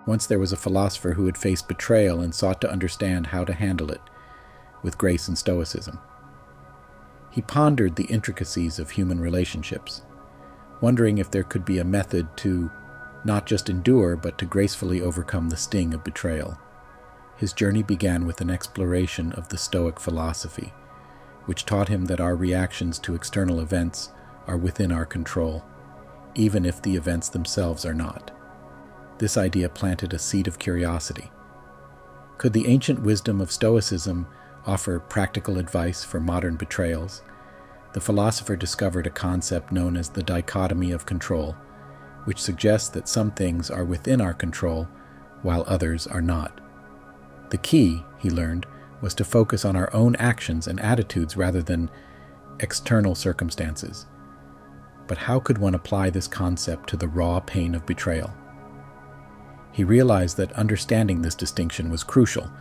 Once there was a philosopher who had faced betrayal and sought to understand how to handle it with grace and stoicism. He pondered the intricacies of human relationships, wondering if there could be a method to not just endure, but to gracefully overcome the sting of betrayal. His journey began with an exploration of the Stoic philosophy, which taught him that our reactions to external events are within our control, even if the events themselves are not. This idea planted a seed of curiosity. Could the ancient wisdom of Stoicism offer practical advice for modern betrayals? The philosopher discovered a concept known as the dichotomy of control, which suggests that some things are within our control while others are not. The key, he learned, was to focus on our own actions and attitudes rather than external circumstances. But how could one apply this concept to the raw pain of betrayal? He realized that understanding this distinction was crucial,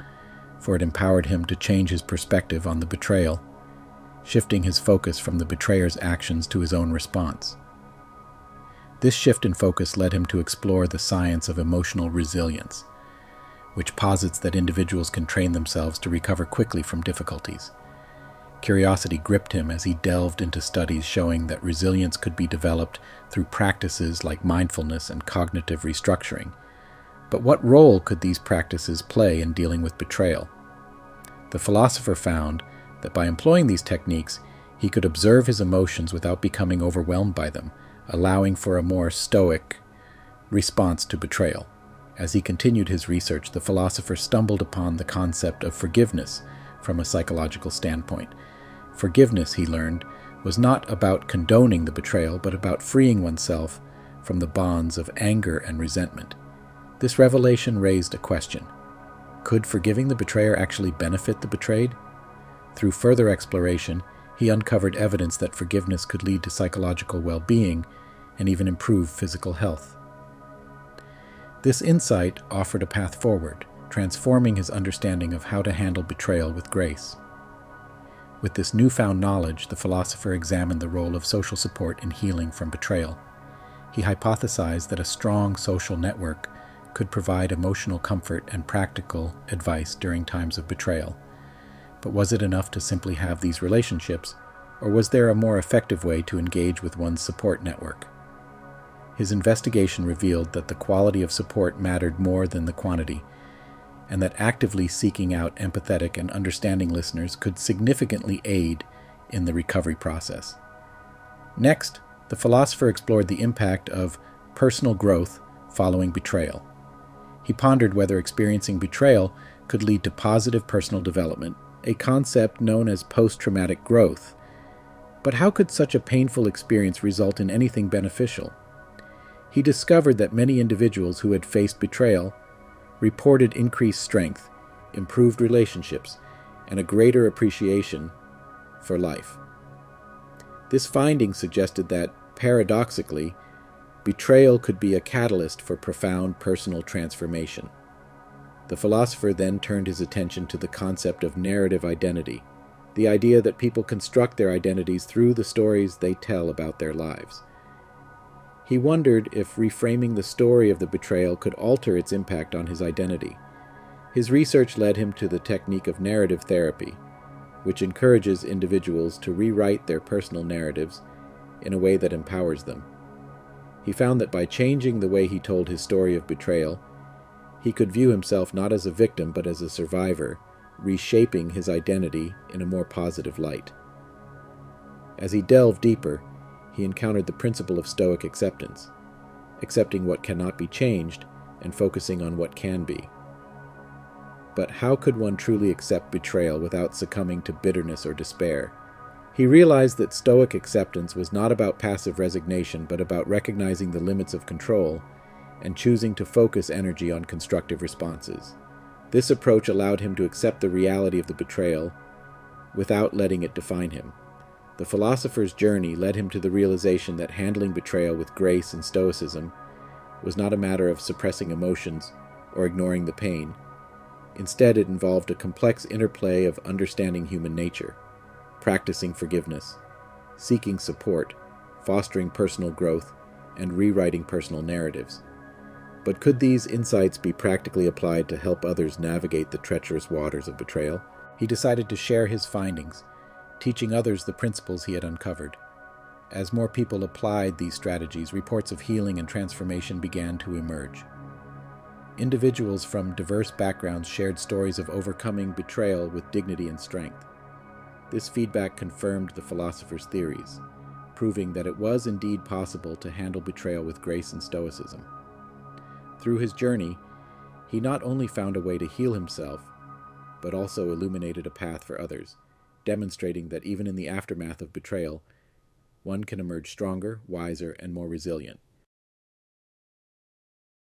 for it empowered him to change his perspective on the betrayal, shifting his focus from the betrayer's actions to his own response. This shift in focus led him to explore the science of emotional resilience, which posits that individuals can train themselves to recover quickly from difficulties. Curiosity gripped him as he delved into studies showing that resilience could be developed through practices like mindfulness and cognitive restructuring. But what role could these practices play in dealing with betrayal? The philosopher found that by employing these techniques, he could observe his emotions without becoming overwhelmed by them, allowing for a more stoic response to betrayal. As he continued his research, the philosopher stumbled upon the concept of forgiveness from a psychological standpoint. Forgiveness, he learned, was not about condoning the betrayal, but about freeing oneself from the bonds of anger and resentment. This revelation raised a question. Could forgiving the betrayer actually benefit the betrayed? Through further exploration, he uncovered evidence that forgiveness could lead to psychological well-being and even improve physical health. This insight offered a path forward, transforming his understanding of how to handle betrayal with grace. With this newfound knowledge, the philosopher examined the role of social support in healing from betrayal. He hypothesized that a strong social network could provide emotional comfort and practical advice during times of betrayal. But was it enough to simply have these relationships, or was there a more effective way to engage with one's support network? His investigation revealed that the quality of support mattered more than the quantity, and that actively seeking out empathetic and understanding listeners could significantly aid in the recovery process. Next, the philosopher explored the impact of personal growth following betrayal. He pondered whether experiencing betrayal could lead to positive personal development, a concept known as post-traumatic growth. But how could such a painful experience result in anything beneficial? He discovered that many individuals who had faced betrayal reported increased strength, improved relationships, and a greater appreciation for life. This finding suggested that, paradoxically, betrayal could be a catalyst for profound personal transformation. The philosopher then turned his attention to the concept of narrative identity, the idea that people construct their identities through the stories they tell about their lives. He wondered if reframing the story of the betrayal could alter its impact on his identity. His research led him to the technique of narrative therapy, which encourages individuals to rewrite their personal narratives in a way that empowers them. He found that by changing the way he told his story of betrayal, he could view himself not as a victim but as a survivor, reshaping his identity in a more positive light. As he delved deeper, he encountered the principle of Stoic acceptance, accepting what cannot be changed and focusing on what can be. But how could one truly accept betrayal without succumbing to bitterness or despair? He realized that Stoic acceptance was not about passive resignation, but about recognizing the limits of control and choosing to focus energy on constructive responses. This approach allowed him to accept the reality of the betrayal without letting it define him. The philosopher's journey led him to the realization that handling betrayal with grace and stoicism was not a matter of suppressing emotions or ignoring the pain. Instead, it involved a complex interplay of understanding human nature, practicing forgiveness, seeking support, fostering personal growth, and rewriting personal narratives. But could these insights be practically applied to help others navigate the treacherous waters of betrayal? He decided to share his findings, teaching others the principles he had uncovered. As more people applied these strategies, reports of healing and transformation began to emerge. Individuals from diverse backgrounds shared stories of overcoming betrayal with dignity and strength. This feedback confirmed the philosopher's theories, proving that it was indeed possible to handle betrayal with grace and stoicism. Through his journey, he not only found a way to heal himself, but also illuminated a path for others, demonstrating that even in the aftermath of betrayal, one can emerge stronger, wiser, and more resilient.